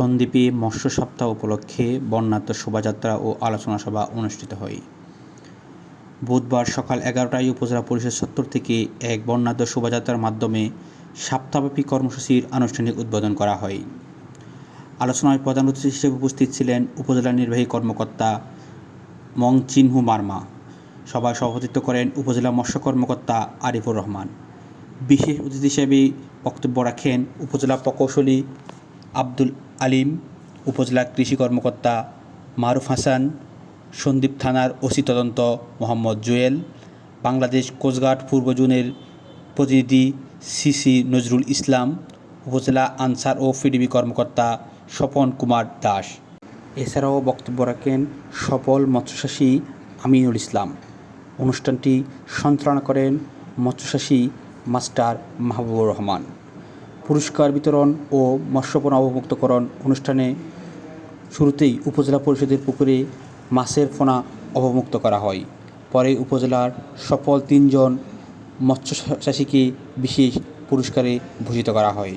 সন্দ্বীপে মৎস্য সপ্তাহ উপলক্ষে বর্ণাঢ্য শোভাযাত্রা ও আলোচনা সভা অনুষ্ঠিত হয়। বুধবার সকাল 11টায় উপজেলা পরিষদ চত্বর থেকে এক বর্ণাঢ্য শোভাযাত্রার মাধ্যমে সপ্তাহব্যাপী কর্মসূচির আনুষ্ঠানিক উদ্বোধন করা হয়। আলোচনায় প্রধান অতিথি হিসেবে উপস্থিত ছিলেন উপজেলা নির্বাহী কর্মকর্তা মংচিনহু মারমা। সভায় সভাপতিত্ব করেন উপজেলা মৎস্য কর্মকর্তা আরিফুর রহমান। বিশেষ অতিথি হিসেবে বক্তব্য রাখেন উপজেলা প্রকৌশলী আব্দুল আলিম, উপজেলা কৃষি কর্মকর্তা মারুফ হাসান, সন্দ্বীপ থানার ওসি তদন্ত মোহাম্মদ জুয়েল, বাংলাদেশ কোস্টগার্ড পূর্ব জোনের প্রতিনিধি সিসি নজরুল ইসলাম, উপজেলা আনসার ও পিডিবি কর্মকর্তা স্বপন কুমার দাস। এছাড়াও বক্তব্য রাখেন সফল মৎস্যচাষী আমিনুল ইসলাম। অনুষ্ঠানটি সঞ্চালনা করেন মৎস্যচাষী মাস্টার মাহবুবুর রহমান। পুরস্কার বিতরণ ও মৎস্যপণ্য অবমুক্তকরণ অনুষ্ঠানে শুরুতেই উপজেলা পরিষদের পুকুরে মাছের পোনা অবমুক্ত করা হয়। পরে উপজেলার সফল 3 জন মৎস্যচাষীকে বিশেষ পুরস্কারে ভূষিত করা হয়।